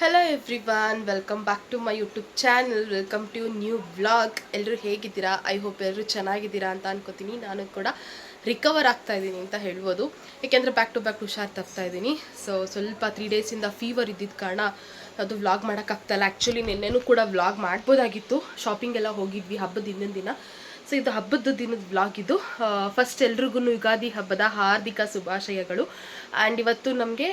Hello everyone, welcome back to my YouTube channel. Welcome to new vlog. ಎಲ್ಲರೂ ಹೇಗಿದ್ದೀರಾ? I hope ಎಲ್ಲರೂ ಚೆನ್ನಾಗಿದ್ದೀರಾ ಅಂತ ಅನ್ಕೋತೀನಿ. ನಾನು ಕೂಡ ರಿಕವರ್ ಆಗ್ತಾ ಇದ್ದೀನಿ ಅಂತ ಹೇಳ್ಬೋದು. ಏಕೆಂದರೆ ಬ್ಯಾಕ್ ಟು ಬ್ಯಾಕ್ ಹುಷಾರು ತಪ್ತಾ ಇದ್ದೀನಿ. ಸ್ವಲ್ಪ 3 ಡೇಸಿಂದ ಫೀವರ್ ಇದ್ದಿದ್ದ ಕಾರಣ ಅದು ವ್ಲಾಗ್ ಮಾಡೋಕ್ಕಾಗ್ತಾಯಿಲ್ಲ. ಆ್ಯಕ್ಚುಲಿ ನಿನ್ನೆನೂ ಕೂಡ ವ್ಲಾಗ್ ಮಾಡ್ಬೋದಾಗಿತ್ತು. ಶಾಪಿಂಗ್ ಎಲ್ಲ ಹೋಗಿದ್ವಿ ಹಬ್ಬದ ಹಿಂದಿನ ದಿನ. ಸೊ ಇದು ಹಬ್ಬದ ದಿನದ ವ್ಲಾಗ್ ಇದು. ಫಸ್ಟ್ ಎಲ್ರಿಗೂ ಯುಗಾದಿ ಹಬ್ಬದ ಹಾರ್ದಿಕ ಶುಭಾಶಯಗಳು. ಆ್ಯಂಡ್ ಇವತ್ತು ನಮಗೆ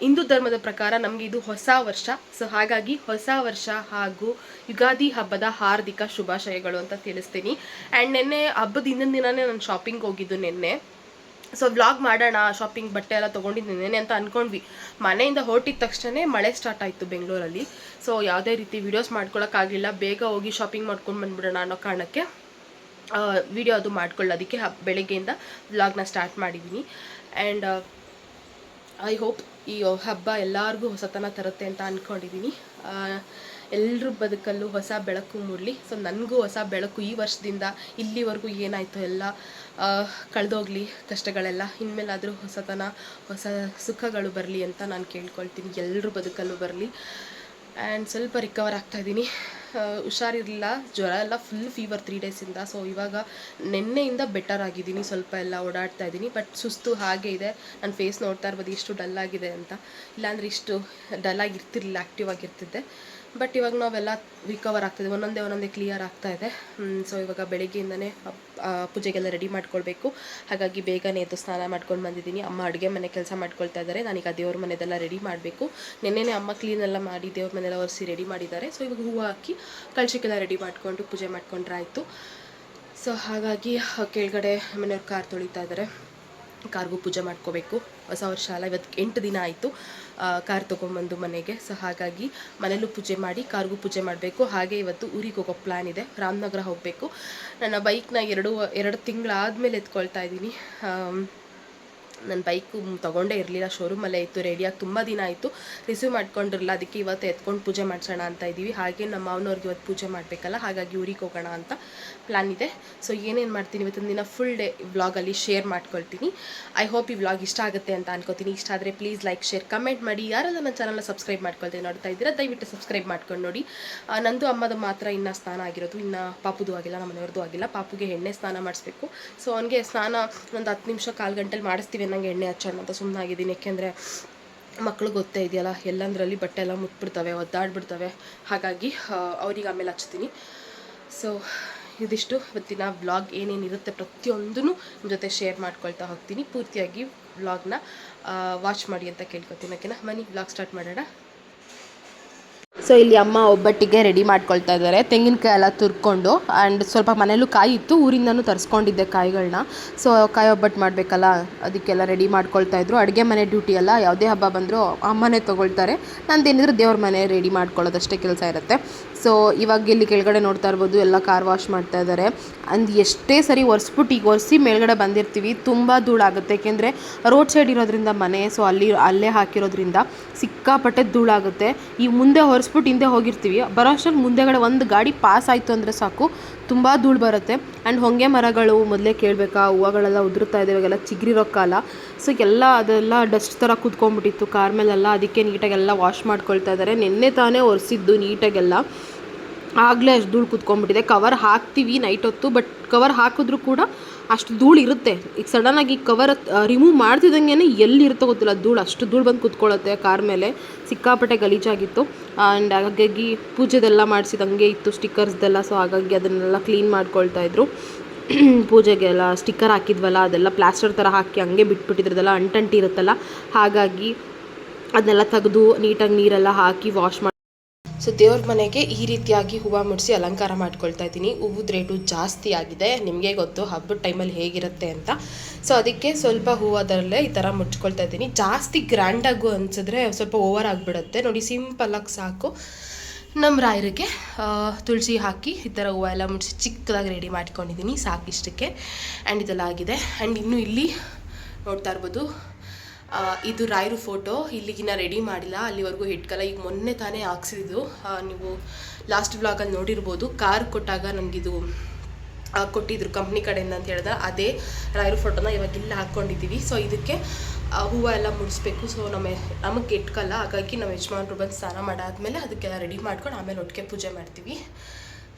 ಹಿಂದೂ ಧರ್ಮದ ಪ್ರಕಾರ ನಮಗೆ ಇದು ಹೊಸ ವರ್ಷ. ಸೊ ಹಾಗಾಗಿ ಹೊಸ ವರ್ಷ ಹಾಗೂ ಯುಗಾದಿ ಹಬ್ಬದ ಹಾರ್ದಿಕ ಶುಭಾಶಯಗಳು ಅಂತ ತಿಳಿಸ್ತೀನಿ. ಆ್ಯಂಡ್ ನಿನ್ನೆ ಹಬ್ಬದ ಹಿಂದಿನ ದಿನವೇ ನಾನು ಶಾಪಿಂಗ್ ಹೋಗಿದ್ದು ನಿನ್ನೆ. ಸೊ ವ್ಲಾಗ್ ಮಾಡೋಣ, ಶಾಪಿಂಗ್ ಬಟ್ಟೆ ಎಲ್ಲ ತೊಗೊಂಡಿದ್ದೇನೆ ಅಂತ ಅಂದ್ಕೊಂಡ್ವಿ. ಮನೆಯಿಂದ ಹೊರಟಿದ ತಕ್ಷಣ ಮಳೆ ಸ್ಟಾರ್ಟ್ ಆಯಿತು ಬೆಂಗಳೂರಲ್ಲಿ. ಸೊ ಯಾವುದೇ ರೀತಿ ವೀಡಿಯೋಸ್ ಮಾಡ್ಕೊಳಕ್ಕಾಗಲಿಲ್ಲ. ಬೇಗ ಹೋಗಿ ಶಾಪಿಂಗ್ ಮಾಡ್ಕೊಂಡು ಬಂದ್ಬಿಡೋಣ ಅನ್ನೋ ಕಾರಣಕ್ಕೆ ವಿಡಿಯೋ ಅದು ಮಾಡ್ಕೊಳ್ಳೋದಕ್ಕೆ ಬೆಳಗ್ಗೆಯಿಂದ ವ್ಲಾಗ್ನ ಸ್ಟಾರ್ಟ್ ಮಾಡಿದ್ದೀನಿ. ಆ್ಯಂಡ್ ಐ ಹೋಪ್ ಈ ಹಬ್ಬ ಎಲ್ಲರಿಗೂ ಹೊಸತನ ತರುತ್ತೆ ಅಂತ ಅಂದ್ಕೊಂಡಿದ್ದೀನಿ. ಎಲ್ಲರ ಬದುಕಲ್ಲೂ ಹೊಸ ಬೆಳಕು ಮೂಡಲಿ. ಸೊ ನನಗೂ ಹೊಸ ಬೆಳಕು ಈ ವರ್ಷದಿಂದ ಇಲ್ಲಿವರೆಗೂ ಏನಾಯಿತು ಎಲ್ಲ ಕಳೆದೋಗ್ಲಿ, ಕಷ್ಟಗಳೆಲ್ಲ ಇನ್ಮೇಲಾದರೂ ಹೊಸತನ, ಹೊಸ ಸುಖಗಳು ಬರಲಿ ಅಂತ ನಾನು ಕೇಳ್ಕೊಳ್ತೀನಿ. ಎಲ್ಲರ ಬದುಕಲ್ಲೂ ಬರಲಿ. ಆ್ಯಂಡ್ ಸ್ವಲ್ಪ ರಿಕವರ್ ಆಗ್ತಾಯಿದ್ದೀನಿ. ಹುಷಾರಿರಲಿಲ್ಲ, ಜ್ವರ ಎಲ್ಲ ಫುಲ್ ಫೀವರ್ 3 ಡೇಸಿಂದ. ಸೊ ಇವಾಗ ನಿನ್ನೆಯಿಂದ ಬೆಟರ್ ಆಗಿದ್ದೀನಿ, ಸ್ವಲ್ಪ ಎಲ್ಲ ಓಡಾಡ್ತಾ ಇದ್ದೀನಿ. ಬಟ್ ಸುಸ್ತು ಹಾಗೆ ಇದೆ. ನನ್ನ ಫೇಸ್ ನೋಡ್ತಾ ಇರ್ಬೋದು ಎಷ್ಟು ಡಲ್ ಆಗಿದೆ ಅಂತ. ಇಲ್ಲಾಂದರೆ ಇಷ್ಟು ಡಲ್ ಆಗಿರ್ತಿರ್ಲಿಲ್ಲ, ಆ್ಯಕ್ಟಿವ್ ಆಗಿರ್ತಿದ್ದೆ. ಬಟ್ ಇವಾಗ ನಾವೆಲ್ಲ ರಿಕವರ್ ಆಗ್ತಾಯಿದೆ, ಒಂದೊಂದೇ ಕ್ಲಿಯರ್ ಆಗ್ತಾಯಿದೆ. ಸೊ ಇವಾಗ ಬೆಳಗ್ಗೆಯಿಂದನೇ ಪೂಜೆಗೆಲ್ಲ ರೆಡಿ ಮಾಡ್ಕೊಳ್ಬೇಕು. ಹಾಗಾಗಿ ಬೇಗನೆ ಎದ್ದು ಸ್ನಾನ ಮಾಡ್ಕೊಂಡು ಬಂದಿದ್ದೀನಿ. ಅಮ್ಮ ಅಡುಗೆ ಮನೆ ಕೆಲಸ ಮಾಡ್ಕೊಳ್ತಾ ಇದ್ದಾರೆ. ನಾನೀಗ ದೇವ್ರ ಮನೆದೆಲ್ಲ ರೆಡಿ ಮಾಡಬೇಕು. ನೆನ್ನೆನೇ ಅಮ್ಮ ಕ್ಲೀನೆಲ್ಲ ಮಾಡಿ ದೇವ್ರ ಮನೆಲ್ಲ ಒರೆಸಿ ರೆಡಿ ಮಾಡಿದ್ದಾರೆ. ಸೊ ಇವಾಗ ಹೂವು ಹಾಕಿ ಕಳಶಕ್ಕೆಲ್ಲ ರೆಡಿ ಮಾಡಿಕೊಂಡು ಪೂಜೆ ಮಾಡ್ಕೊಂಡ್ರೆ ಆಯಿತು. ಸೊ ಹಾಗಾಗಿ ಕೆಳಗಡೆ ಮನೆಯವ್ರು ಕಾರ್ ತೊಳಿತಾ ಇದ್ದಾರೆ. ಕಾರ್ಗೂ ಪೂಜೆ ಮಾಡ್ಕೋಬೇಕು. ಹೊಸ ವರ್ಷ ಅಲ್ಲ, ಇವತ್ತು 8 ದಿನ ಆಯಿತು ಕಾರ್ ತೊಗೊಂಬಂದು ಮನೆಗೆ. ಸೊ ಹಾಗಾಗಿ ಮನೇಲೂ ಪೂಜೆ ಮಾಡಿ ಕಾರ್ಗೂ ಪೂಜೆ ಮಾಡಬೇಕು. ಹಾಗೆ ಇವತ್ತು ಊರಿಗೆ ಹೋಗೋ ಪ್ಲ್ಯಾನ್ ಇದೆ, ರಾಮನಗರ ಹೋಗಬೇಕು. ನನ್ನ ಬೈಕ್ನ 2 ತಿಂಗಳಾದಮೇಲೆ ಎತ್ಕೊಳ್ತಾ ಇದ್ದೀನಿ. ನನ್ನ ಬೈಕು ತೊಗೊಂಡೇ ಇರಲಿಲ್ಲ, ಶೋರೂಮಲ್ಲೇ ಇತ್ತು, ರೆಡಿಯಾಗಿ ತುಂಬ ದಿನ ಆಯಿತು. ರಿಸೀವ್ ಮಾಡ್ಕೊಂಡಿರಲಿಲ್ಲ, ಅದಕ್ಕೆ ಇವತ್ತು ಎತ್ಕೊಂಡು ಪೂಜೆ ಮಾಡಿಸೋಣ ಅಂತ ಇದ್ದೀವಿ. ಹಾಗೆ ನಮ್ಮ ಮಾವನವ್ರಿಗೆ ಇವತ್ತು ಪೂಜೆ ಮಾಡಬೇಕಲ್ಲ, ಹಾಗಾಗಿ ಊರಿಗೆ ಹೋಗೋಣ ಅಂತ ಪ್ಲ್ಯಾನ್ ಇದೆ. ಸೊ ಏನೇನು ಮಾಡ್ತೀನಿ ಇವತ್ತಿನ ದಿನ ಫುಲ್ ಡೇ ವ್ಲಾಗಲ್ಲಿ ಶೇರ್ ಮಾಡ್ಕೊಳ್ತೀನಿ. ಐ ಹೋಪ್ ಈ ವ್ಲಾಗ್ ಇಷ್ಟ ಆಗುತ್ತೆ ಅಂತ ಅನ್ಕೋತೀನಿ. ಇಷ್ಟ ಆದರೆ ಪ್ಲೀಸ್ ಲೈಕ್, ಶೇರ್, ಕಮೆಂಟ್ ಮಾಡಿ. ಯಾರೆಲ್ಲ ನನ್ನ ಚಾನಲ್ನ ಸಬ್ಸ್ಕ್ರೈಬ್ ಮಾಡ್ಕೊಳ್ತೇ ನೋಡ್ತಾ ಇದ್ದೀರಾ, ದಯವಿಟ್ಟು ಸಬ್ಸ್ಕ್ರೈಬ್ ಮಾಡ್ಕೊಂಡು ನೋಡಿ. ನಂದು ಅಮ್ಮದ ಮಾತ್ರ ಇನ್ನೂ ಸ್ನಾನ ಆಗಿರೋದು, ಇನ್ನು ಪಾಪುದು ಆಗಿಲ್ಲ, ನಮ್ಮ ಮನೆಯವ್ರದ್ದು ಆಗಿಲ್ಲ. ಪಾಪುಗೆ ಎಣ್ಣೆ ಸ್ನಾನ ಮಾಡಿಸ್ಬೇಕು. ಸೊ ಅವನಿಗೆ ಸ್ನಾನ ಒಂದು 10 ನಿಮಿಷ 1/4 ಗಂಟೆಲಿ ಮಾಡಿಸ್ತೀವಿ. ನನಗೆ ಎಣ್ಣೆ ಹಚ್ಚೋಣ ಅಂತ ಸುಮ್ಮನಾಗಿದ್ದೀನಿ. ಯಾಕೆಂದರೆ ಮಕ್ಕಳು ಗೊತ್ತೇ ಇದೆಯಲ್ಲ, ಎಲ್ಲಂದ್ರಲ್ಲಿ ಬಟ್ಟೆ ಎಲ್ಲ ಮುಟ್ಬಿಡ್ತವೆ, ಒದ್ದಾಡ್ಬಿಡ್ತವೆ. ಹಾಗಾಗಿ ಅವ್ರಿಗೆ ಆಮೇಲೆ ಹಚ್ತೀನಿ. ಸೊ ಇದಿಷ್ಟು ಇವತ್ತಿನ ವ್ಲಾಗ್. ಏನೇನಿರುತ್ತೆ ಪ್ರತಿಯೊಂದೂ ನಿಮ್ಮ ಜೊತೆ ಶೇರ್ ಮಾಡ್ಕೊಳ್ತಾ ಹೋಗ್ತೀನಿ. ಪೂರ್ತಿಯಾಗಿ ವ್ಲಾಗ್ನ ವಾಚ್ ಮಾಡಿ ಅಂತ ಕೇಳ್ಕೊತೀನಿ. ಓಕೆನಾ, ಬನ್ನಿ ವ್ಲಾಗ್ ಸ್ಟಾರ್ಟ್ ಮಾಡೋಣ. ಸೊ ಇಲ್ಲಿ ಅಮ್ಮ ಒಬ್ಬಟ್ಟಿಗೆ ರೆಡಿ ಮಾಡ್ಕೊಳ್ತಾ ಇದ್ದಾರೆ. ತೆಂಗಿನಕಾಯಿ ಎಲ್ಲ ತುರ್ಕೊಂಡು. ಆ್ಯಂಡ್ ಸ್ವಲ್ಪ ಮನೇಲೂ ಕಾಯಿ ಇತ್ತು, ಊರಿಂದನೂ ತರಿಸ್ಕೊಂಡಿದ್ದೆ ಕಾಯಿಗಳನ್ನ. ಸೊ ಕಾಯಿ ಒಬ್ಬಟ್ಟು ಮಾಡಬೇಕಲ್ಲ, ಅದಕ್ಕೆಲ್ಲ ರೆಡಿ ಮಾಡ್ಕೊಳ್ತಾ ಇದ್ರು. ಅಡುಗೆ ಮನೆ ಡ್ಯೂಟಿ ಅಲ್ಲ, ಯಾವುದೇ ಹಬ್ಬ ಬಂದರೂ ಅಮ್ಮನೇ ತೊಗೊಳ್ತಾರೆ. ನಂದೇನಿದ್ರು ದೇವ್ರ ಮನೆ ರೆಡಿ ಮಾಡ್ಕೊಳ್ಳೋದಷ್ಟೇ ಕೆಲಸ ಇರುತ್ತೆ. ಸೊ ಇವಾಗ ಇಲ್ಲಿ ಕೆಳಗಡೆ ನೋಡ್ತಾ ಇರ್ಬೋದು, ಎಲ್ಲ ಕಾರ್ ವಾಶ್ ಮಾಡ್ತಾ ಇದ್ದಾರೆ. ಅಂದ್ ಎಷ್ಟೇ ಸರಿ ಒರೆಸ್ಬಿಟ್ಟು ಈಗ ಒರೆಸಿ ಮೇಲ್ಗಡೆ ಬಂದಿರ್ತೀವಿ, ತುಂಬ ಧೂಳಾಗುತ್ತೆ. ಏಕೆಂದರೆ ರೋಡ್ ಸೈಡ್ ಇರೋದ್ರಿಂದ ಮನೆ, ಸೊ ಅಲ್ಲೇ ಹಾಕಿರೋದ್ರಿಂದ ಸಿಕ್ಕಾಪಟ್ಟೆ ಧೂಳಾಗುತ್ತೆ. ಈ ಮುಂದೆ ಒರೆಸ್ಬಿಟ್ಟು ಹಿಂದೆ ಹೋಗಿರ್ತೀವಿ, ಬರೋ ಅಷ್ಟರಲ್ಲಿ ಮುಂದೆಗಡೆ ಒಂದು ಗಾಡಿ ಪಾಸ್ ಆಯಿತು ಅಂದರೆ ಸಾಕು, ತುಂಬ ಧೂಳು ಬರುತ್ತೆ. ಆ್ಯಂಡ್ ಹೊಂಗೆ ಮರಗಳು ಮೊದಲೇ ಕೇಳಬೇಕಾ, ಹೂವುಗಳೆಲ್ಲ ಉದುರ್ತಾ ಇದೆ, ಇವಾಗೆಲ್ಲ ಚಿಗುರಿರೋ ಕಾಲ. ಸೊ ಅದೆಲ್ಲ ಡಸ್ಟ್ ಥರ ಕೂತ್ಕೊಂಡ್ಬಿಟ್ಟಿತ್ತು ಕಾರ್ ಮೇಲೆಲ್ಲ. ಅದಕ್ಕೆ ನೀಟಾಗೆಲ್ಲ ವಾಶ್ ಮಾಡ್ಕೊಳ್ತಾ ಇದ್ದಾರೆ. ನಿನ್ನೆ ತಾನೇ ಒರೆಸಿದ್ದು ನೀಟಾಗೆಲ್ಲ, ಆಗಲೇ ಅಷ್ಟು ಧೂಳು ಕೂತ್ಕೊಂಡ್ಬಿಟ್ಟಿದೆ. ಕವರ್ ಹಾಕ್ತೀವಿ ನೈಟ್ ಹೊತ್ತು, ಬಟ್ ಕವರ್ ಹಾಕಿದ್ರೂ ಕೂಡ ಅಷ್ಟು ಧೂಳು ಇರುತ್ತೆ. ಈಗ ಸಡನ್ನಾಗಿ ಕವರ್ ರಿಮೂವ್ ಮಾಡ್ತಿದ್ದಂಗೆ ಎಲ್ಲಿರುತ್ತೋ ಗೊತ್ತಿಲ್ಲ ಧೂಳು, ಅಷ್ಟು ಧೂಳು ಬಂದು ಕೂತ್ಕೊಳ್ಳುತ್ತೆ ಕಾರ್ ಮೇಲೆ. ಸಿಕ್ಕಾಪಟ್ಟೆ ಗಲೀಜಾಗಿತ್ತು. ಆ್ಯಂಡ್ ಹಾಗಾಗಿ ಪೂಜೆದೆಲ್ಲ ಮಾಡಿಸಿದಂಗೆ ಇತ್ತು, ಸ್ಟಿಕ್ಕರ್ಸ್ದೆಲ್ಲ. ಸೊ ಹಾಗಾಗಿ ಅದನ್ನೆಲ್ಲ ಕ್ಲೀನ್ ಮಾಡ್ಕೊಳ್ತಾ ಇದ್ರು. ಪೂಜೆಗೆಲ್ಲ ಸ್ಟಿಕ್ಕರ್ ಹಾಕಿದ್ವಲ್ಲ, ಅದೆಲ್ಲ ಪ್ಲಾಸ್ಟರ್ ಥರ ಹಾಕಿ ಹಂಗೆ ಬಿಟ್ಬಿಟ್ಟಿದ್ರದೆಲ್ಲ ಅಂಟಿರುತ್ತಲ್ಲ, ಹಾಗಾಗಿ ಅದನ್ನೆಲ್ಲ ತೆಗೆದು ನೀಟಾಗಿ ನೀರೆಲ್ಲ ಹಾಕಿ ವಾಶ್ ಮಾಡಿ. ಸೊ ದೇವ್ರ ಮನೆಗೆ ಈ ರೀತಿಯಾಗಿ ಹೂವು ಮುಡಿಸಿ ಅಲಂಕಾರ ಮಾಡ್ಕೊಳ್ತಾ ಇದ್ದೀನಿ. ಹೂವದ ರೇಟು ಜಾಸ್ತಿ ಆಗಿದೆ, ನಿಮಗೆ ಗೊತ್ತು ಹಬ್ಬದ ಟೈಮಲ್ಲಿ ಹೇಗಿರುತ್ತೆ ಅಂತ. ಸೊ ಅದಕ್ಕೆ ಸ್ವಲ್ಪ ಹೂವದಲ್ಲೇ ಈ ಥರ ಮುಡ್ಚ್ಕೊಳ್ತಾ ಇದ್ದೀನಿ. ಜಾಸ್ತಿ ಗ್ರ್ಯಾಂಡಾಗು ಅನಿಸಿದ್ರೆ ಸ್ವಲ್ಪ ಓವರ್ ಆಗಿಬಿಡುತ್ತೆ. ನೋಡಿ, ಸಿಂಪಲ್ಲಾಗಿ ಸಾಕು. ನಮ್ಮ ರಾಯರಿಗೆ ತುಳಸಿ ಹಾಕಿ ಈ ಥರ ಹೂವು ಎಲ್ಲ ಮುಡಿಸಿ ಚಿಕ್ಕದಾಗಿ ರೆಡಿ ಮಾಡ್ಕೊಂಡಿದ್ದೀನಿ, ಸಾಕಿಷ್ಟಕ್ಕೆ. ಆ್ಯಂಡ್ ಇದೆಲ್ಲ ಆಗಿದೆ. ಆ್ಯಂಡ್ ಇನ್ನೂ ಇಲ್ಲಿ ನೋಡ್ತಾ ಇರ್ಬೋದು, ಇದು ರಾಯರು ಫೋಟೋ. ಇಲ್ಲಿಗಿನ ರೆಡಿ ಮಾಡಿಲ್ಲ, ಅಲ್ಲಿವರೆಗೂ ಹಿಟ್ಕಲ್ಲ. ಈಗ ಮೊನ್ನೆ ತಾನೇ ಹಾಕ್ಸಿದ್ದು, ನೀವು ಲಾಸ್ಟ್ ವ್ಲಾಗಲ್ಲಿ ನೋಡಿರ್ಬೋದು. ಕಾರ್ ಕೊಟ್ಟಾಗ ನನಗಿದು ಕೊಟ್ಟಿದ್ರು ಕಂಪ್ನಿ ಕಡೆಯಿಂದ ಅಂತ ಹೇಳಿದ್ರೆ, ಅದೇ ರಾಯರು ಫೋಟೋನ ಇವಾಗ ಇಲ್ಲ ಹಾಕ್ಕೊಂಡಿದ್ದೀವಿ. ಸೊ ಇದಕ್ಕೆ ಹೂವು ಎಲ್ಲ ಮುಡಿಸ್ಬೇಕು. ಸೊ ನಮಗೆ ಇಟ್ಕಲ್ಲ, ಹಾಗಾಗಿ ನಮ್ಮ ಯಜಮಾನ್ರು ಬಂದು ಸ್ನಾನ ಮಾಡಾದ್ಮೇಲೆ ಅದಕ್ಕೆಲ್ಲ ರೆಡಿ ಮಾಡ್ಕೊಂಡು ಆಮೇಲೆ ಒಟ್ಟಿಗೆ ಪೂಜೆ ಮಾಡ್ತೀವಿ.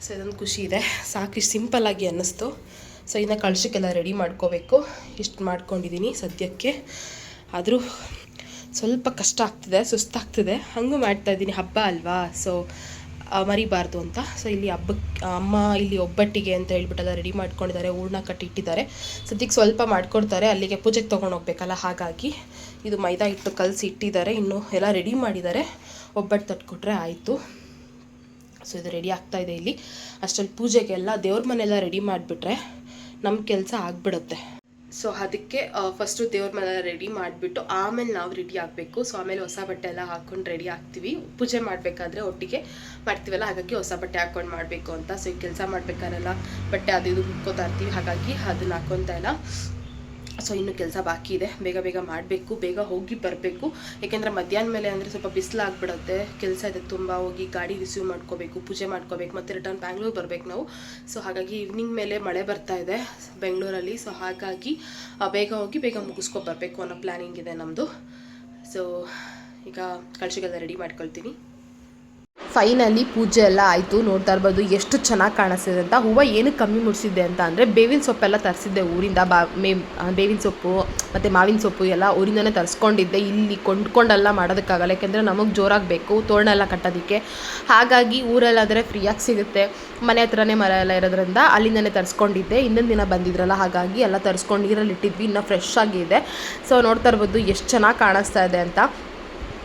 ಸೊ ಇದೊಂದು ಖುಷಿ ಇದೆ. ಸಾಕು, ಇಷ್ಟು ಸಿಂಪಲ್ಲಾಗಿ ಅನ್ನಿಸ್ತು. ಸೊ ಇನ್ನು ಕಳಶಕ್ಕೆಲ್ಲ ರೆಡಿ ಮಾಡ್ಕೋಬೇಕು. ಇಷ್ಟು ಮಾಡ್ಕೊಂಡಿದ್ದೀನಿ ಸದ್ಯಕ್ಕೆ. ಆದರೂ ಸ್ವಲ್ಪ ಕಷ್ಟ ಆಗ್ತಿದೆ, ಸುಸ್ತಾಗ್ತಿದೆ, ಹಂಗೂ ಮಾಡ್ತಾಯಿದ್ದೀನಿ. ಹಬ್ಬ ಅಲ್ವಾ, ಸೊ ಮರಿಬಾರ್ದು ಅಂತ. ಸೊ ಇಲ್ಲಿ ಹಬ್ಬಕ್ಕೆ ಅಮ್ಮ ಇಲ್ಲಿ ಒಬ್ಬಟ್ಟಿಗೆ ಅಂತ ಹೇಳ್ಬಿಟ್ಟೆಲ್ಲ ರೆಡಿ ಮಾಡ್ಕೊಂಡಿದ್ದಾರೆ. ಹೂರ್ಣ ಕಟ್ಟಿಟ್ಟಿದ್ದಾರೆ. ಸದ್ಯಕ್ಕೆ ಸ್ವಲ್ಪ ಮಾಡ್ಕೊಡ್ತಾರೆ, ಅಲ್ಲಿಗೆ ಪೂಜೆಗೆ ತೊಗೊಂಡು ಹೋಗ್ಬೇಕಲ್ಲ, ಹಾಗಾಗಿ ಇದು ಮೈದಾ ಹಿಟ್ಟು ಕಲಸಿ ಇಟ್ಟಿದ್ದಾರೆ. ಇನ್ನು ಎಲ್ಲ ರೆಡಿ ಮಾಡಿದ್ದಾರೆ. ಒಬ್ಬಟ್ಟು ತಟ್ಕೊಟ್ರೆ ಆಯಿತು. ಸೊ ಇದು ರೆಡಿ ಆಗ್ತಾಯಿದೆ ಇಲ್ಲಿ. ಅಷ್ಟರಲ್ಲಿ ಪೂಜೆಗೆಲ್ಲ ದೇವ್ರ ಮನೆಯೆಲ್ಲ ರೆಡಿ ಮಾಡಿಬಿಟ್ರೆ ನಮ್ಮ ಕೆಲಸ ಆಗಿಬಿಡುತ್ತೆ. ಸೊ ಅದಕ್ಕೆ ಫಸ್ಟು ದೇವ್ರ ಮನೆ ರೆಡಿ ಮಾಡಿಬಿಟ್ಟು ಆಮೇಲೆ ನಾವು ರೆಡಿ ಆಗಬೇಕು. ಸೊ ಆಮೇಲೆ ಹೊಸ ಬಟ್ಟೆ ಎಲ್ಲ ಹಾಕ್ಕೊಂಡು ರೆಡಿ ಆಗ್ತೀವಿ. ಪೂಜೆ ಮಾಡಬೇಕಾದ್ರೆ ಒಟ್ಟಿಗೆ ಮಾಡ್ತೀವಲ್ಲ, ಹಾಗಾಗಿ ಹೊಸ ಬಟ್ಟೆ ಹಾಕ್ಕೊಂಡು ಮಾಡಬೇಕು ಅಂತ. ಸೊ ಈ ಕೆಲಸ ಮಾಡಬೇಕಾರೆಲ್ಲ ಬಟ್ಟೆ ಅದು ಇದು ಹುಡ್ಕೋತಾ ಇರ್ತೀವಿ, ಹಾಗಾಗಿ ಅದನ್ನ ಹಾಕ್ಕೊತಾ ಇಲ್ಲ. ಸೊ ಇನ್ನೂ ಕೆಲಸ ಬಾಕಿ ಇದೆ, ಬೇಗ ಬೇಗ ಮಾಡಬೇಕು, ಬೇಗ ಹೋಗಿ ಬರಬೇಕು. ಯಾಕೆಂದರೆ ಮಧ್ಯಾಹ್ನ ಮೇಲೆ ಅಂದರೆ ಸ್ವಲ್ಪ ಬಿಸಿಲಾಗ್ಬಿಡುತ್ತೆ. ಕೆಲಸ ಇದೆ ತುಂಬ. ಹೋಗಿ ಗಾಡಿ ರಿಸೀವ್ ಮಾಡ್ಕೋಬೇಕು, ಪೂಜೆ ಮಾಡ್ಕೋಬೇಕು, ಮತ್ತು ರಿಟರ್ನ್ ಬ್ಯಾಂಗ್ಳೂರು ಬರಬೇಕು ನಾವು. ಸೊ ಹಾಗಾಗಿ ಈವ್ನಿಂಗ್ ಮೇಲೆ ಮಳೆ ಬರ್ತಾ ಇದೆ ಬೆಂಗಳೂರಲ್ಲಿ. ಸೊ ಹಾಗಾಗಿ ಬೇಗ ಹೋಗಿ ಬೇಗ ಮುಗಿಸ್ಕೊಬರ್ಬೇಕು ಅನ್ನೋ ಪ್ಲ್ಯಾನಿಂಗ್ ಇದೆ ನಮ್ಮದು. ಸೊ ಈಗ ಕಳಶಿಗೆಲ್ಲ ರೆಡಿ ಮಾಡ್ಕೊಳ್ತೀನಿ. ಫೈನಲಿ ಪೂಜೆ ಎಲ್ಲ ಆಯಿತು. ನೋಡ್ತಾ ಇರ್ಬೋದು ಎಷ್ಟು ಚೆನ್ನಾಗಿ ಕಾಣಿಸ್ತಿದೆ ಅಂತ. ಹೂವು ಏನಕ್ಕೆ ಕಮ್ಮಿ ಮುಡಿಸಿದ್ದೆ ಅಂತ ಅಂದರೆ ಬೇವಿನ ಸೊಪ್ಪೆಲ್ಲ ತರಿಸಿದ್ದೆ ಊರಿಂದ. ಬೇವಿನ ಸೊಪ್ಪು ಮತ್ತು ಮಾವಿನ ಸೊಪ್ಪು ಎಲ್ಲ ಊರಿಂದನೇ ತರಿಸ್ಕೊಂಡಿದ್ದೆ. ಇಲ್ಲಿ ಕೊಂಡ್ಕೊಂಡೆಲ್ಲ ಮಾಡೋದಕ್ಕಾಗಲ್ಲ, ಯಾಕೆಂದರೆ ನಮಗೆ ಜೋರಾಗಿ ಬೇಕು ತೋರಣ ಎಲ್ಲ ಕಟ್ಟೋದಕ್ಕೆ. ಹಾಗಾಗಿ ಊರಲ್ಲಾದರೆ ಫ್ರೀಯಾಗಿ ಸಿಗುತ್ತೆ, ಮನೆ ಹತ್ರನೇ ಮರ ಎಲ್ಲ ಇರೋದ್ರಿಂದ ಅಲ್ಲಿಂದನೇ ತರಿಸ್ಕೊಂಡಿದ್ದೆ. ಹಿಂದಿನ ದಿನ ಬಂದಿದ್ರಲ್ಲ, ಹಾಗಾಗಿ ಎಲ್ಲ ತರಿಸ್ಕೊಂಡು ನೀರಲ್ಲಿ ಇಟ್ಟಿದ್ವಿ, ಇನ್ನೂ ಫ್ರೆಶ್ ಆಗಿದೆ. ಸೊ ನೋಡ್ತಾ ಇರ್ಬೋದು ಎಷ್ಟು ಚೆನ್ನಾಗಿ ಕಾಣಿಸ್ತಾ ಇದೆ ಅಂತ.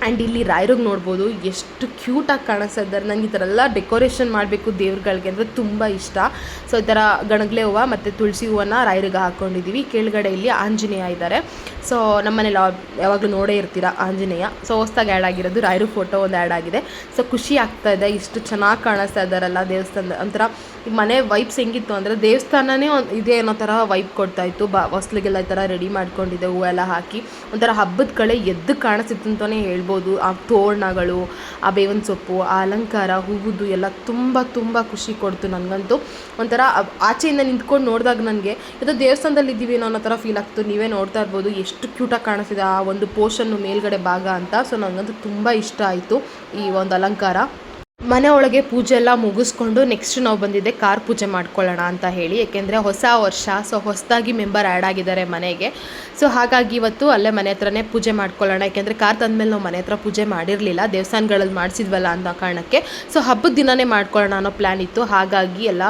ಆ್ಯಂಡ್ ಇಲ್ಲಿ ರಾಯರಿಗೆ ನೋಡ್ಬೋದು ಎಷ್ಟು ಕ್ಯೂಟಾಗಿ ಕಾಣಿಸ್ತಾ ಇದ್ದಾರೆ. ನನಗೆ ಈ ಥರ ಎಲ್ಲ ಡೆಕೋರೇಷನ್ ಮಾಡಬೇಕು ದೇವ್ರುಗಳಿಗೆ ಅಂದರೆ ತುಂಬ ಇಷ್ಟ. ಸೊ ಈ ಥರ ಗಣಗ್ಲೆ ಹೂವು ಮತ್ತು ತುಳಸಿ ಹೂವನ್ನು ರಾಯರಿಗೆ ಹಾಕ್ಕೊಂಡಿದ್ದೀವಿ. ಕೆಳಗಡೆ ಇಲ್ಲಿ ಆಂಜನೇಯ ಇದ್ದಾರೆ. ಸೊ ನಮ್ಮನೇಲಿ ಯಾವಾಗಲೂ ನೋಡೇ ಇರ್ತೀರ ಆಂಜನೇಯ. ಸೊ ಹೊಸ್ದಾಗಿ ಆ್ಯಡ್ ಆಗಿರೋದು ರಾಯರು ಫೋಟೋ ಒಂದು ಆ್ಯಡ್ ಆಗಿದೆ. ಸೊ ಖುಷಿ ಆಗ್ತಾ ಇದೆ, ಇಷ್ಟು ಚೆನ್ನಾಗಿ ಕಾಣಿಸ್ತಾ ಇದ್ದಾರಲ್ಲ ದೇವಸ್ಥಾನ. ಒಂಥರ ಮನೆ ವೈಬ್ಸ್ ಹೆಂಗಿತ್ತು ಅಂದರೆ ದೇವಸ್ಥಾನನೇ ಇದೇ ಅನ್ನೋ ಥರ ವೈಬ್ ಕೊಡ್ತಾಯಿತ್ತು. ಹೊಸ್ಲಿಗೆಲ್ಲ ಈ ಥರ ರೆಡಿ ಮಾಡ್ಕೊಂಡಿದ್ದೆ, ಹೂವೆಲ್ಲ ಹಾಕಿ ಒಂಥರ ಹಬ್ಬದ ಕಳೆ ಎದ್ದು ಕಾಣಿಸ್ತಿತ್ತು ಅಂತಲೇ ಹೇಳ್ಬೋದು. ಆ ತೋರಣಗಳು, ಆ ಬೇವಿನ ಸೊಪ್ಪು, ಆ ಅಲಂಕಾರ, ಹೂವುದು ಎಲ್ಲ ತುಂಬ ತುಂಬ ಖುಷಿ ಕೊಡ್ತು ನನಗಂತೂ. ಒಂಥರ ಆಚೆಯಿಂದ ನಿಂತ್ಕೊಂಡು ನೋಡಿದಾಗ ನನಗೆ ಇದು ದೇವಸ್ಥಾನದಲ್ಲಿ ಇದ್ದೀವಿ ಅನ್ನೋ ಥರ ಫೀಲ್ ಆಗ್ತು. ನೀವೇ ನೋಡ್ತಾ ಇರ್ಬೋದು ಎಷ್ಟು ಕ್ಯೂಟಾಗಿ ಕಾಣಿಸ್ತಿದೆ ಆ ಒಂದು ಪೋರ್ಷನ್ನು ಮೇಲ್ಗಡೆ ಭಾಗ ಅಂತ. ಸೊ ನನಗಂತೂ ತುಂಬ ಇಷ್ಟ ಆಯಿತು ಈ ಒಂದು ಅಲಂಕಾರ. ಮನೆ ಒಳಗೆ ಪೂಜೆ ಎಲ್ಲ ಮುಗಿಸ್ಕೊಂಡು ನೆಕ್ಸ್ಟ್ ನಾವು ಬಂದಿದ್ದೆ ಕಾರ್ ಪೂಜೆ ಮಾಡ್ಕೊಳ್ಳೋಣ ಅಂತ ಹೇಳಿ. ಏಕೆಂದರೆ ಹೊಸ ವರ್ಷ, ಸೊ ಹೊಸದಾಗಿ ಮೆಂಬರ್ ಆ್ಯಡ್ ಆಗಿದ್ದಾರೆ ಮನೆಗೆ. ಸೊ ಹಾಗಾಗಿ ಇವತ್ತು ಅಲ್ಲೇ ಮನೆ ಹತ್ರನೇ ಪೂಜೆ ಮಾಡ್ಕೊಳ್ಳೋಣ. ಯಾಕೆಂದರೆ ಕಾರ್ ತಂದಮೇಲೆ ನಾವು ಮನೆ ಹತ್ರ ಪೂಜೆ ಮಾಡಿರಲಿಲ್ಲ, ದೇವಸ್ಥಾನಗಳಲ್ಲಿ ಮಾಡಿಸಿದ್ವಲ್ಲ ಅನ್ನೋ ಕಾರಣಕ್ಕೆ. ಸೊ ಹಬ್ಬದ ದಿನವೇ ಮಾಡ್ಕೊಳ್ಳೋಣ ಅನ್ನೋ ಪ್ಲ್ಯಾನ್ ಇತ್ತು. ಹಾಗಾಗಿ ಎಲ್ಲ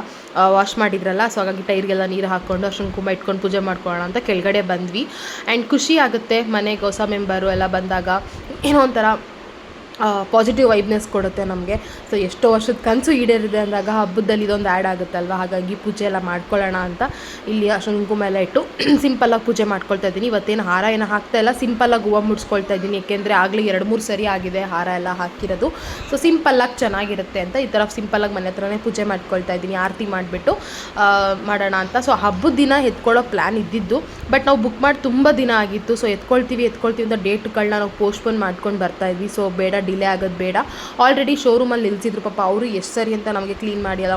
ವಾಶ್ ಮಾಡಿದ್ರಲ್ಲ, ಸೊ ಹಾಗಾಗಿ ಟೈರ್ಗೆಲ್ಲ ನೀರು ಹಾಕ್ಕೊಂಡು ಅರ್ಶಿನ ಕುಂಕುಮ ಇಟ್ಕೊಂಡು ಪೂಜೆ ಮಾಡ್ಕೊಳ್ಳೋಣ ಅಂತ ಕೆಳಗಡೆ ಬಂದ್ವಿ. ಆ್ಯಂಡ್ ಖುಷಿ ಆಗುತ್ತೆ ಮನೆಗೆ ಹೊಸ ಮೆಂಬರು ಎಲ್ಲ ಬಂದಾಗ, ಏನೋ ಒಂಥರ ಪಾಸಿಟಿವ್ ವೈಬ್ನೆಸ್ ಕೊಡುತ್ತೆ ನಮಗೆ. ಸೊ ಎಷ್ಟೋ ವರ್ಷದ ಕನಸು ಈಡೇರಿದೆ ಅಂದಾಗ ಹಬ್ಬದಲ್ಲಿ ಇದೊಂದು ಆ್ಯಡ್ ಆಗುತ್ತಲ್ವ, ಹಾಗಾಗಿ ಪೂಜೆ ಎಲ್ಲ ಮಾಡ್ಕೊಳ್ಳೋಣ ಅಂತ ಇಲ್ಲಿ ಅರ್ಶಿನ ಕುಂಕುಮ ಎಲ್ಲ ಇಟ್ಟು ಸಿಂಪಲ್ಲಾಗಿ ಪೂಜೆ ಮಾಡ್ಕೊಳ್ತಾ ಇದ್ದೀನಿ. ಇವತ್ತೇನು ಹಾರ ಏನು ಹಾಕ್ತಾ ಇಲ್ಲ, ಸಿಂಪಲ್ಲಾಗಿ ಹೂವು ಮುಡಿಸ್ಕೊಳ್ತಾ ಇದ್ದೀನಿ. ಏಕೆಂದರೆ ಆಗಲೇ 2-3 ಸರಿ ಆಗಿದೆ ಹಾರ ಎಲ್ಲ ಹಾಕಿರೋದು. ಸೊ ಸಿಂಪಲ್ಲಾಗಿ ಚೆನ್ನಾಗಿರುತ್ತೆ ಅಂತ ಈ ಥರ ಸಿಂಪಲ್ಲಾಗಿ ಮನೆ ಹತ್ರನೇ ಪೂಜೆ ಮಾಡ್ಕೊಳ್ತಾ ಇದ್ದೀನಿ. ಆರತಿ ಮಾಡಿಬಿಟ್ಟು ಮಾಡೋಣ ಅಂತ. ಸೊ ಹಬ್ಬದ ದಿನ ಎತ್ಕೊಳ್ಳೋ ಪ್ಲ್ಯಾನ್ ಇದ್ದಿದ್ದು, ಬಟ್ ನಾವು ಬುಕ್ ಮಾಡಿ ತುಂಬ ದಿನ ಆಗಿತ್ತು. ಸೊ ಎತ್ಕೊಳ್ತೀವಿ ಅಂತ ಡೇಟ್ಗಳನ್ನ ನಾವು ಪೋಸ್ಟ್ಪೋನ್ ಮಾಡ್ಕೊಂಡು ಬರ್ತಾಯಿದ್ವಿ. ಸೊ ಬೇಡ, ಡಿಲೇ ಆಗೋದು ಬೇಡ. ಆಲ್ರೆಡಿ ಶೋರೂಮಲ್ಲಿ ನಿಲ್ಲಿಸಿದ್ರು ಪಾಪ ಅವರು, ಎಷ್ಟು ಸರಿ ಅಂತ ನಮಗೆ ಕ್ಲೀನ್ ಮಾಡಿ ಎಲ್ಲ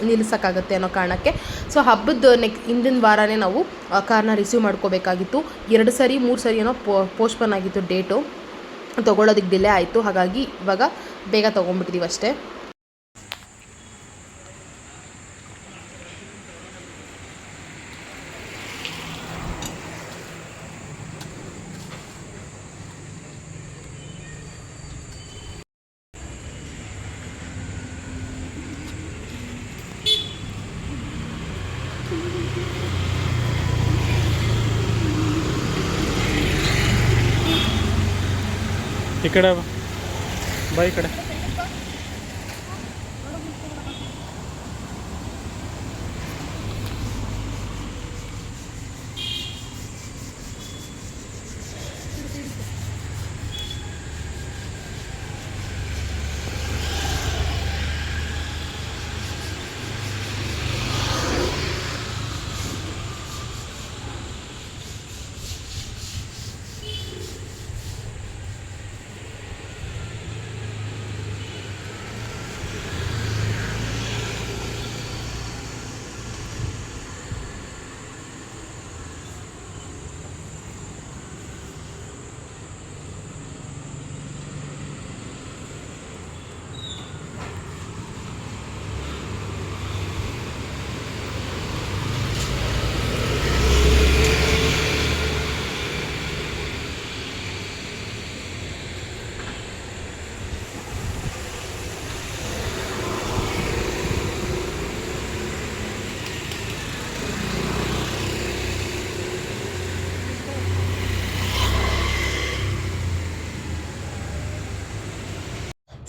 ನಿಲ್ಲಿಸೋಕ್ಕಾಗುತ್ತೆ ಅನ್ನೋ ಕಾರಣಕ್ಕೆ. ಸೊ ಹಬ್ಬದ ಹಿಂದಿನ ವಾರನೇ ನಾವು ಕಾರ್ನ ರಿಸೀವ್ ಮಾಡ್ಕೋಬೇಕಾಗಿತ್ತು. 2 ಸರಿ 3 ಸರಿ ಏನೋ ಪೋಸ್ಟ್ಪೋನ್ ಆಗಿತ್ತು ಡೇಟು, ತೊಗೊಳೋದಕ್ಕೆ ಡಿಲೇ ಆಯಿತು. ಹಾಗಾಗಿ ಇವಾಗ ಬೇಗ ತೊಗೊಂಡ್ಬಿಟ್ಟಿದ್ದೀವಿ ಅಷ್ಟೇ. ಈ ಕಡೆ ಬಾ, ಈ ಕಡೆ.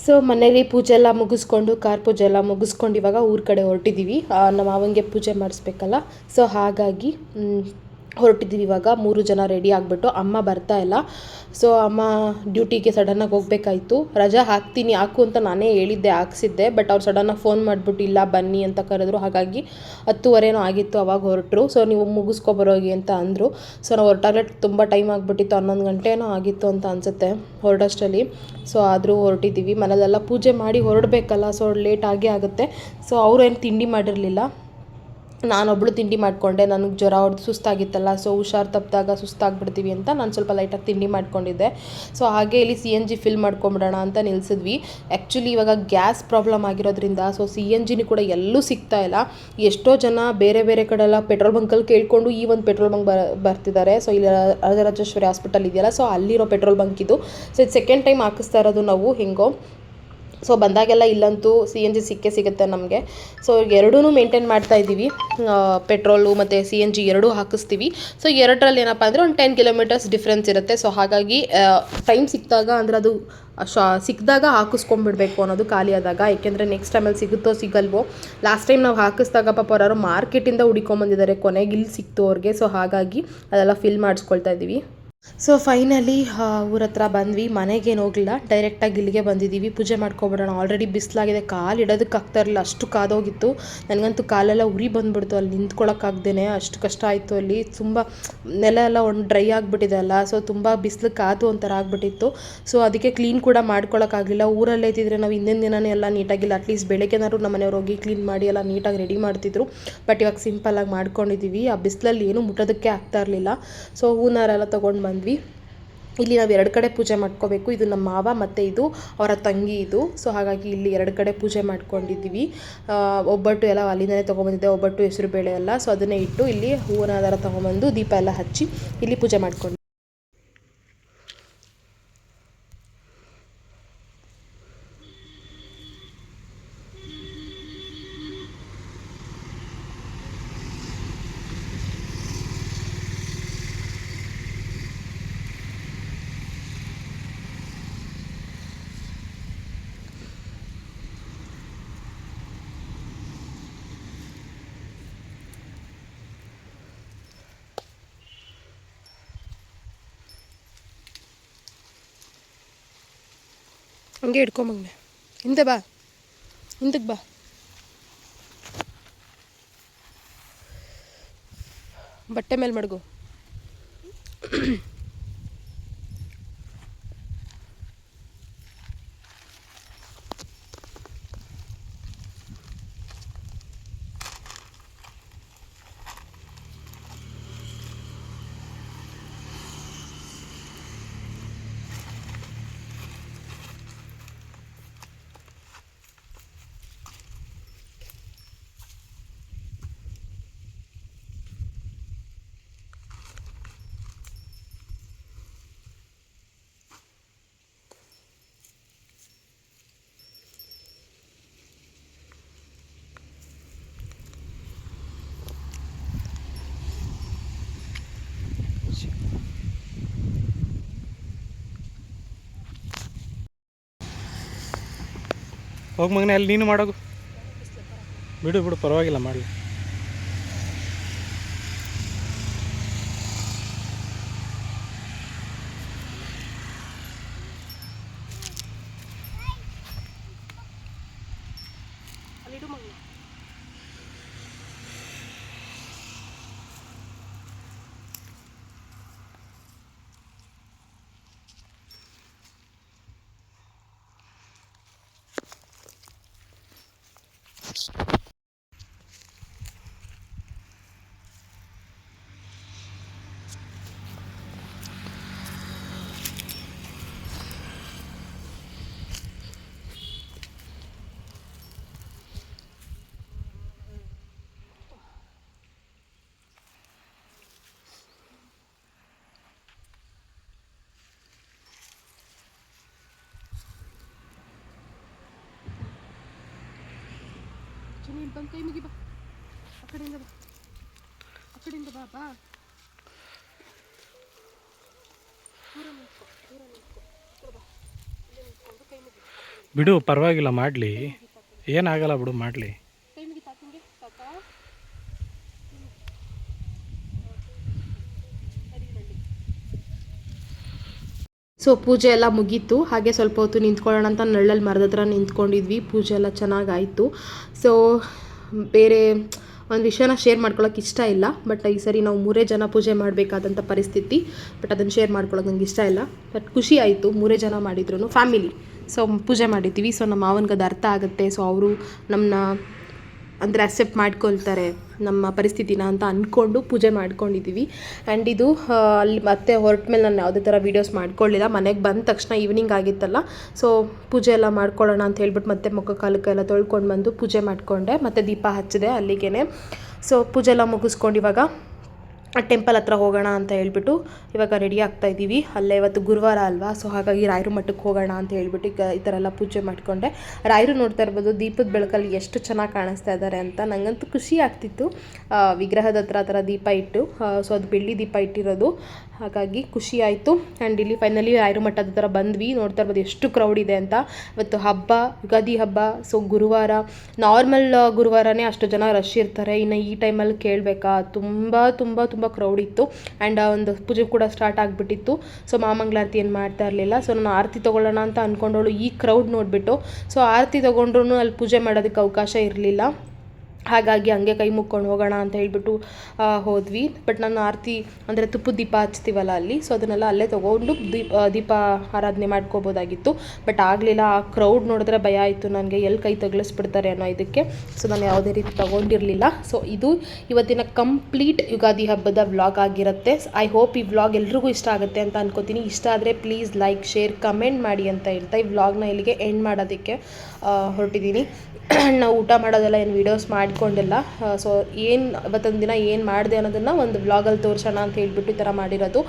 ಸೊ ಮನೇಲಿ ಪೂಜೆ ಎಲ್ಲ ಮುಗಿಸ್ಕೊಂಡು ಕಾರ್ ಪೂಜೆ ಎಲ್ಲ ಮುಗಿಸ್ಕೊಂಡು ಇವಾಗ ಊರ ಕಡೆ ಹೊರಟಿದ್ದೀವಿ. ನಮ್ಮ ಮಾವಂಗೆ ಪೂಜೆ ಮಾಡಿಸ್ಬೇಕಲ್ಲ, ಸೊ ಹಾಗಾಗಿ ಹೊರಟಿದ್ದೀವಿ. ಇವಾಗ 3 ಜನ ರೆಡಿ ಆಗಿಬಿಟ್ಟು. ಅಮ್ಮ ಬರ್ತಾ ಇಲ್ಲ, ಸೊ ಅಮ್ಮ ಡ್ಯೂಟಿಗೆ ಸಡನ್ನಾಗಿ ಹೋಗಬೇಕಾಯ್ತು. ರಜಾ ಹಾಕು ಅಂತ ನಾನೇ ಹೇಳಿದ್ದೆ, ಹಾಕ್ಸಿದ್ದೆ. ಬಟ್ ಅವ್ರು ಸಡನ್ನಾಗಿ ಫೋನ್ ಮಾಡಿಬಿಟ್ಟು ಇಲ್ಲ ಬನ್ನಿ ಅಂತ ಕರೆದ್ರು. ಹಾಗಾಗಿ 10:30 ಆಗಿತ್ತು ಅವಾಗ ಹೊರಟರು. ಸೊ ನೀವು ಮುಗಿಸ್ಕೊಬರೋಗಿ ಅಂತ ಅಂದರು. ಸೊ ನಾವು ಹೊರಟಾಗಲೇ ತುಂಬ ಟೈಮ್ ಆಗಿಬಿಟ್ಟಿತ್ತು, 11 ಗಂಟೆನೋ ಆಗಿತ್ತು ಅಂತ ಅನಿಸುತ್ತೆ ಹೊರಡೋಷ್ಟರಲ್ಲಿ. ಸೊ ಆದರೂ ಹೊರಟಿದ್ದೀವಿ. ಮನೇಲೆಲ್ಲ ಪೂಜೆ ಮಾಡಿ ಹೊರಡಬೇಕಲ್ಲ, ಸೊ ಲೇಟ್ ಆಗೇ ಆಗುತ್ತೆ. ಸೊ ಅವ್ರೇನು ತಿಂಡಿ ಮಾಡಿರಲಿಲ್ಲ, ನಾನೊಬ್ಬಳು ತಿಂಡಿ ಮಾಡಿಕೊಂಡೆ. ನನಗೆ ಜ್ವರ ಹೊಡೆದು ಸುಸ್ತಾಗಿತ್ತಲ್ಲ, ಸೊ ಹುಷಾರು ತಪ್ಪಿದಾಗ ಸುಸ್ತಾಗ್ಬಿಡ್ತೀವಿ ಅಂತ ನಾನು ಸ್ವಲ್ಪ ಲೈಟಾಗಿ ತಿಂಡಿ ಮಾಡ್ಕೊಂಡಿದ್ದೆ. ಸೊ ಹಾಗೆ ಇಲ್ಲಿ CNG ಫಿಲ್ ಮಾಡ್ಕೊಂಬಿಡೋಣ ಅಂತ ನಿಲ್ಲಿಸಿದ್ವಿ. ಆ್ಯಕ್ಚುಲಿ ಇವಾಗ ಗ್ಯಾಸ್ ಪ್ರಾಬ್ಲಮ್ ಆಗಿರೋದ್ರಿಂದ ಸೊ CNG ಕೂಡ ಎಲ್ಲೂ ಸಿಗ್ತಾ ಇಲ್ಲ. ಎಷ್ಟೋ ಜನ ಬೇರೆ ಬೇರೆ ಕಡೆ ಎಲ್ಲ ಪೆಟ್ರೋಲ್ ಬಂಕಲ್ಲಿ ಕೇಳಿಕೊಂಡು ಈ ಒಂದು ಪೆಟ್ರೋಲ್ ಬಂಕ್ ಬರ್ತಿದ್ದಾರೆ. ಸೊ ಇಲ್ಲಿ ರಾಜರಾಜೇಶ್ವರಿ ಹಾಸ್ಪಿಟಲ್ ಇದೆಯಲ್ಲ, ಸೊ ಅಲ್ಲಿರೋ ಪೆಟ್ರೋಲ್ ಬಂಕ್ ಇದು. ಸೊ ಇದು ಸೆಕೆಂಡ್ ಟೈಮ್ ಹಾಕಿಸ್ತಾ ಇರೋದು ನಾವು ಹೆಂಗೋ. ಸೊ ಬಂದಾಗೆಲ್ಲ ಇಲ್ಲಂತೂ CNG ಸಿಗುತ್ತೆ ನಮಗೆ. ಸೊ ಎರಡೂ ಮೇಂಟೈನ್ ಮಾಡ್ತಾಯಿದ್ದೀವಿ, ಪೆಟ್ರೋಲು ಮತ್ತು CNG ಎರಡೂ ಹಾಕಿಸ್ತೀವಿ. ಸೊ ಎರಡರಲ್ಲಿ ಏನಪ್ಪ ಅಂದರೆ ಒಂದು 10 ಕಿಲೋಮೀಟರ್ಸ್ ಡಿಫ್ರೆನ್ಸ್ ಇರುತ್ತೆ. ಸೊ ಹಾಗಾಗಿ ಟೈಮ್ ಸಿಕ್ಕಿದಾಗ ಅಂದರೆ ಅದು ಸಿಕ್ಕಿದಾಗ ಹಾಕಿಸ್ಕೊಂಡ್ಬಿಡ್ಬೇಕು ಅನ್ನೋದು, ಖಾಲಿ ಆದಾಗ. ಏಕೆಂದರೆ ನೆಕ್ಸ್ಟ್ ಟೈಮಲ್ಲಿ ಸಿಗುತ್ತೋ ಸಿಗಲ್ವೋ. ಲಾಸ್ಟ್ ಟೈಮ್ ನಾವು ಹಾಕಿಸ್ದಾಗ ಪಾಪ ಅವ್ರು ಮಾರ್ಕೆಟಿಂದ ಹುಡ್ಕೊಂಬಂದಿದ್ದಾರೆ, ಕೊನೆಗೆ ಇಲ್ಲಿ ಸಿಕ್ತು ಅವ್ರಿಗೆ. ಸೊ ಹಾಗಾಗಿ ಅದೆಲ್ಲ ಫಿಲ್ ಮಾಡಿಸ್ಕೊಳ್ತಾ ಇದ್ದೀವಿ. ಸೊ ಫೈನಲಿ ಊರ ಹತ್ರ ಬಂದ್ವಿ. ಮನೆಗೇನು ಹೋಗಲಿಲ್ಲ, ಡೈರೆಕ್ಟಾಗಿ ಇಲ್ಲಿಗೆ ಬಂದಿದ್ದೀವಿ. ಪೂಜೆ ಮಾಡ್ಕೊಬಿಡೋಣ. ಆಲ್ರೆಡಿ ಬಿಸಿಲಾಗಿದೆ, ಕಾಲು ಇಡೋದಕ್ಕೆ ಆಗ್ತಾ ಇರಲಿಲ್ಲ, ಅಷ್ಟು ಕಾದೋಗಿತ್ತು. ನನಗಂತೂ ಕಾಲೆಲ್ಲ ಉರಿ ಬಂದುಬಿಡ್ತು, ಅಲ್ಲಿ ನಿಂತ್ಕೊಳ್ಳೋಕ್ಕಾಗ್ದೇ ಅಷ್ಟು ಕಷ್ಟ ಆಯಿತು. ಅಲ್ಲಿ ತುಂಬ ನೆಲ ಎಲ್ಲ ಒಂದು ಡ್ರೈ ಆಗಿಬಿಟ್ಟಿದೆ ಅಲ್ಲ, ಸೊ ತುಂಬ ಬಿಸಿಲು ಕಾದು ಒಂಥರ ಆಗಿಬಿಟ್ಟಿತ್ತು. ಸೊ ಅದಕ್ಕೆ ಕ್ಲೀನ್ ಕೂಡ ಮಾಡ್ಕೊಳಕ್ಕಾಗಲಿಲ್ಲ. ಊರಲ್ಲೇ ಇದ್ದಿದ್ರೆ ನಾವು ಹಿಂದಿನ ದಿನವೇ ಎಲ್ಲ ನೀಟಾಗಿಲ್ಲ, ಅಟ್ಲೀಸ್ಟ್ ಬೆಳಗ್ಗೆನಾದ್ರು ನಮ್ಮ ಮನೆಯವ್ರು ಹೋಗಿ ಕ್ಲೀನ್ ಮಾಡಿ ಎಲ್ಲ ನೀಟಾಗಿ ರೆಡಿ ಮಾಡ್ತಿದ್ರು. ಬಟ್ ಇವಾಗ ಸಿಂಪಲ್ಲಾಗಿ ಮಾಡ್ಕೊಂಡಿದ್ದೀವಿ. ಆ ಬಿಸಿಲಲ್ಲಿ ಏನೂ ಮುಟ್ಟೋದಕ್ಕೆ ಆಗ್ತಾ ಇರಲಿಲ್ಲ. ಸೊ ಹೂನಾರೆಲ್ಲ ತೊಗೊಂಡು ಬಂದ್ವಿ. ಇಲ್ಲಿ ನಾವು 2 ಕಡೆ ಪೂಜೆ ಮಾಡ್ಕೋಬೇಕು. ಇದು ನಮ್ಮ ಮಾವ ಮತ್ತು ಇದು ಅವರ ತಂಗಿ ಇದು. ಸೊ ಹಾಗಾಗಿ ಇಲ್ಲಿ 2 ಕಡೆ ಪೂಜೆ ಮಾಡ್ಕೊಂಡಿದ್ದೀವಿ. ಒಬ್ಬಟ್ಟು ಎಲ್ಲ ಅಲ್ಲಿಂದನೇ ತೊಗೊಂಬಂದಿದ್ದೆ, ಒಬ್ಬಟ್ಟು ಹೆಸರು ಬೇಳೆ ಎಲ್ಲ. ಸೊ ಅದನ್ನೇ ಇಟ್ಟು ಇಲ್ಲಿ ಹೂವಿನ ದಾರ ತೊಗೊಂಬಂದು ದೀಪ ಎಲ್ಲ ಹಚ್ಚಿ ಇಲ್ಲಿ ಪೂಜೆ ಮಾಡ್ಕೊಂಡು. ಹಂಗೆ ಹಿಡ್ಕೊಂಬಂಗೆ ಹಿಂದೆ ಬಾ, ಹಿಂದಕ್ಕೆ ಬಾ. ಬಟ್ಟೆ ಮೇಲೆ ಮಡಗು. ಹೋಗಿ ಮಗನೇ, ಅಲ್ಲಿ ನೀನು ಮಾಡೋದು ಬಿಡು ಪರವಾಗಿಲ್ಲ, ಮಾಡಲಿ. ನೀನು ಬಂದು ಕೈ ಮುಗಿ ಬಾ, ಆ ಕಡೆಯಿಂದ ಬಾ, ಆ ಕಡೆಯಿಂದ ಬಾ ಬಾ. ದೂರ ನಿಂತ್ಕೊ ಬಾ, ಇಲ್ಲೇ ನಿಂತ್ಕೊಂಡು ಕೈ ಮುಗಿ. ಬಿಡು ಪರವಾಗಿಲ್ಲ ಮಾಡಲಿ, ಏನಾಗಲ್ಲ ಬಿಡು ಮಾಡಲಿ. ಸೊ ಪೂಜೆ ಎಲ್ಲ ಮುಗೀತು. ಹಾಗೆ ಸ್ವಲ್ಪ ಹೊತ್ತು ನಿಂತ್ಕೊಳ್ಳೋಣ ಅಂತ ನೆರಳಲ್ಲಿ ಮರದ ಹತ್ರ ನಿಂತ್ಕೊಂಡಿದ್ವಿ. ಪೂಜೆ ಎಲ್ಲ ಚೆನ್ನಾಗಾಯಿತು. ಸೊ ಬೇರೆ ಒಂದು ವಿಷಯನ ಶೇರ್ ಮಾಡ್ಕೊಳ್ಳೋಕೆ ಇಷ್ಟ ಇಲ್ಲ, ಬಟ್ ಈ ಸರಿ ನಾವು 3 ಜನ ಪೂಜೆ ಮಾಡಬೇಕಾದಂಥ ಪರಿಸ್ಥಿತಿ. ಬಟ್ ಅದನ್ನು ಶೇರ್ ಮಾಡ್ಕೊಳ್ಳೋಕೆ ನಂಗೆ ಇಷ್ಟ ಇಲ್ಲ. ಬಟ್ ಖುಷಿ ಆಯಿತು, 3 ಜನ ಮಾಡಿದ್ರು ಫ್ಯಾಮಿಲಿ. ಸೊ ಪೂಜೆ ಮಾಡಿದ್ದೀವಿ. ಸೊ ನಮ್ಮ ಮಾವನಿಗೆ ಅದು ಅರ್ಥ ಆಗುತ್ತೆ. ಸೊ ಅವರು ನಮ್ಮನ್ನ ಅಂದರೆ ಅಕ್ಸೆಪ್ಟ್ ಮಾಡ್ಕೊಳ್ತಾರೆ ನಮ್ಮ ಪರಿಸ್ಥಿತಿನ ಅಂತ ಅಂದ್ಕೊಂಡು ಪೂಜೆ ಮಾಡ್ಕೊಂಡಿದ್ದೀವಿ. ಆ್ಯಂಡ್ ಇದು ಅಲ್ಲಿ ಮತ್ತೆ ಹೊರಟ ಮೇಲೆ ನಾನು ಯಾವುದೇ ಥರ ವೀಡಿಯೋಸ್ ಮಾಡ್ಕೊಳ್ಳಿಲ್ಲ. ಮನೆಗೆ ಬಂದ ತಕ್ಷಣ ಈವ್ನಿಂಗ್ ಆಗಿತ್ತಲ್ಲ, ಸೊ ಪೂಜೆ ಎಲ್ಲ ಮಾಡ್ಕೊಳ್ಳೋಣ ಅಂತ ಹೇಳ್ಬಿಟ್ಟು ಮತ್ತೆ ಮುಖ ಕಾಲಕ್ಕೆಲ್ಲ ತೊಳ್ಕೊಂಡು ಬಂದು ಪೂಜೆ ಮಾಡಿಕೊಂಡೆ. ಮತ್ತು ದೀಪ ಹಚ್ಚಿದೆ ಅಲ್ಲಿಗೆ. ಸೊ ಪೂಜೆ ಎಲ್ಲ ಮುಗಿಸ್ಕೊಂಡು ಇವಾಗ ಟೆಂಪಲ್ ಹತ್ರ ಹೋಗೋಣ ಅಂತ ಹೇಳ್ಬಿಟ್ಟು ಇವಾಗ ರೆಡಿ ಆಗ್ತಾಯಿದ್ದೀವಿ. ಅಲ್ಲೇ ಇವತ್ತು ಗುರುವಾರ ಅಲ್ವಾ, ಸೊ ಹಾಗಾಗಿ ರಾಯರ ಮಠಕ್ಕೆ ಹೋಗೋಣ ಅಂತ ಹೇಳ್ಬಿಟ್ಟು ಈಗ ಈ ಥರ ಎಲ್ಲ ಪೂಜೆ ಮಾಡಿಕೊಂಡೆ. ರಾಯರು ನೋಡ್ತಾ ಇರ್ಬೋದು ದೀಪದ ಬೆಳಕಲ್ಲಿ ಎಷ್ಟು ಚೆನ್ನಾಗಿ ಕಾಣಿಸ್ತಾ ಇದ್ದಾರೆ ಅಂತ. ನನಗಂತೂ ಖುಷಿ ಆಗ್ತಿತ್ತು. ವಿಗ್ರಹದ ಹತ್ರ ಆ ಥರ ದೀಪ ಇಟ್ಟು, ಸೊ ಅದು ಬೆಳ್ಳಿ ದೀಪ ಇಟ್ಟಿರೋದು, ಹಾಗಾಗಿ ಖುಷಿ ಆಯಿತು. ಆ್ಯಂಡ್ ಇಲ್ಲಿ ಫೈನಲಿ ರಾಯರ ಮಠದ ಹತ್ರ ಬಂದ್ವಿ. ನೋಡ್ತಾ ಇರ್ಬೋದು ಎಷ್ಟು ಕ್ರೌಡ್ ಇದೆ ಅಂತ. ಇವತ್ತು ಹಬ್ಬ, ಯುಗಾದಿ ಹಬ್ಬ. ಸೊ ಗುರುವಾರ, ನಾರ್ಮಲ್ ಗುರುವಾರನೇ ಅಷ್ಟು ಜನ ರಶ್ ಇರ್ತಾರೆ. ಇನ್ನು ಈ ಟೈಮಲ್ಲಿ ಕೇಳಬೇಕಾ, ತುಂಬ ತುಂಬ ತುಂಬ ಕ್ರೌಡ್ ಇತ್ತು. ಆ್ಯಂಡ್ ಒಂದು ಪೂಜೆ ಕೂಡ ಸ್ಟಾರ್ಟ್ ಆಗಿಬಿಟ್ಟಿತ್ತು. ಸೊ ಮಾಮಂಗಳಾರತಿ ಏನು ಮಾಡ್ತಾ ಇರಲಿಲ್ಲ. ಸೊ ನಾನು ಆರತಿ ತೊಗೊಳ್ಳೋಣ ಅಂತ ಅಂದ್ಕೊಂಡವಳು ಈ ಕ್ರೌಡ್ ನೋಡಿಬಿಟ್ಟು, ಸೊ ಆರತಿ ತೊಗೊಂಡ್ರು ಅಲ್ಲಿ ಪೂಜೆ ಮಾಡೋದಕ್ಕೆ ಅವಕಾಶ ಇರಲಿಲ್ಲ. ಹಾಗಾಗಿ ಹಂಗೆ ಕೈ ಮುಕ್ಕೊಂಡು ಹೋಗೋಣ ಅಂತ ಹೇಳ್ಬಿಟ್ಟು ಹೋದ್ವಿ. ಬಟ್ ನಾನು ಆರತಿ ಅಂದರೆ ತುಪ್ಪದ ದೀಪ ಹಚ್ತೀವಲ್ಲ ಅಲ್ಲಿ, ಸೊ ಅದನ್ನೆಲ್ಲ ಅಲ್ಲೇ ತೊಗೊಂಡು ದೀಪ ಆರಾಧನೆ ಮಾಡ್ಕೋಬೋದಾಗಿತ್ತು. ಬಟ್ ಆಗಲಿಲ್ಲ. ಆ ಕ್ರೌಡ್ ನೋಡಿದ್ರೆ ಭಯ ಆಯಿತು ನನಗೆ, ಎಲ್ಲಿ ಕೈ ತಗಲಿಸ್ಬಿಡ್ತಾರೆ ಅನ್ನೋ ಇದಕ್ಕೆ. ಸೊ ನಾನು ಯಾವುದೇ ರೀತಿ ತೊಗೊಂಡಿರಲಿಲ್ಲ. ಸೊ ಇದು ಇವತ್ತಿನ ಕಂಪ್ಲೀಟ್ ಯುಗಾದಿ ಹಬ್ಬದ ವ್ಲಾಗ್ ಆಗಿರುತ್ತೆ. ಐ ಹೋಪ್ ಈ ವ್ಲಾಗ್ ಎಲ್ರಿಗೂ ಇಷ್ಟ ಆಗುತ್ತೆ ಅಂತ ಅನ್ಕೋತೀನಿ. ಇಷ್ಟ ಆದರೆ ಪ್ಲೀಸ್ ಲೈಕ್, ಶೇರ್, ಕಮೆಂಟ್ ಮಾಡಿ ಅಂತ ಹೇಳ್ತಾ ಈ ವ್ಲಾಗ್ನ ಇಲ್ಲಿಗೆ ಎಂಡ್ ಮಾಡೋದಕ್ಕೆ ಹೊರಟಿದ್ದೀನಿ. ನಾವು ಊಟ ಮಾಡೋದೆಲ್ಲ ಏನು ವೀಡಿಯೋಸ್ ಮಾಡ್ಕೊಂಡಿಲ್ಲ. ಸೊ ಏನು ಇವತ್ತೊಂದು ದಿನ ಏನು ಮಾಡಿದೆ ಅನ್ನೋದನ್ನು ಒಂದು ವ್ಲಾಗಲ್ಲಿ ತೋರಿಸೋಣ ಅಂತ ಹೇಳ್ಬಿಟ್ಟು ಈ ಥರ ಮಾಡಿರೋದು.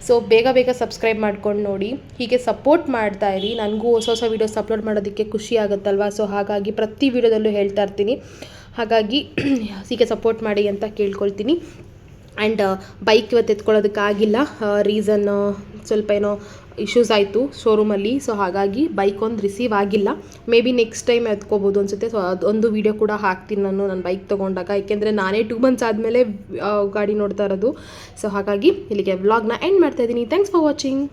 ಸೊ ಬೇಗ ಬೇಗ ಸಬ್ಸ್ಕ್ರೈಬ್ ಮಾಡ್ಕೊಂಡು ನೋಡಿ, ಹೀಗೆ ಸಪೋರ್ಟ್ ಮಾಡ್ತಾ ಇರಿ. ನನಗೂ ಹೊಸ ಹೊಸ ವೀಡಿಯೋಸ್ ಅಪ್ಲೋಡ್ ಮಾಡೋದಕ್ಕೆ ಖುಷಿ ಆಗುತ್ತಲ್ವ. ಸೊ ಹಾಗಾಗಿ ಪ್ರತಿ ವೀಡಿಯೋದಲ್ಲೂ ಹೇಳ್ತಾ ಇರ್ತೀನಿ. ಹಾಗಾಗಿ ಹೀಗೆ ಸಪೋರ್ಟ್ ಮಾಡಿ ಅಂತ ಕೇಳ್ಕೊಳ್ತೀನಿ. ಆ್ಯಂಡ್ ಬೈಕ್ ಇವತ್ತು ಎತ್ಕೊಳ್ಳೋದಕ್ಕಾಗಿಲ್ಲ. ರೀಸನ್ ಸ್ವಲ್ಪ ಏನೋ ಇಶ್ಯೂಸ್ ಆಯಿತು ಶೋರೂಮಲ್ಲಿ. ಸೊ ಹಾಗಾಗಿ ಬೈಕ್ ಒಂದು ರಿಸೀವ್ ಆಗಿಲ್ಲ. ಮೇ ಬಿ ನೆಕ್ಸ್ಟ್ ಟೈಮ್ ಎತ್ಕೋಬೋದು ಅನಿಸುತ್ತೆ. ಸೊ ಅದೊಂದು ವೀಡಿಯೋ ಕೂಡ ಹಾಕ್ತೀನಿ ನಾನು ಬೈಕ್ ತೊಗೊಂಡಾಗ. ಏಕೆಂದರೆ ನಾನೇ 2 months ಆದಮೇಲೆ ಗಾಡಿ ನೋಡ್ತಾ ಇರೋದು. ಸೊ ಹಾಗಾಗಿ ಇಲ್ಲಿಗೆ ವ್ಲಾಗ್ನ ಎಂಡ್ ಮಾಡ್ತಾಯಿದ್ದೀನಿ. Thanks for watching.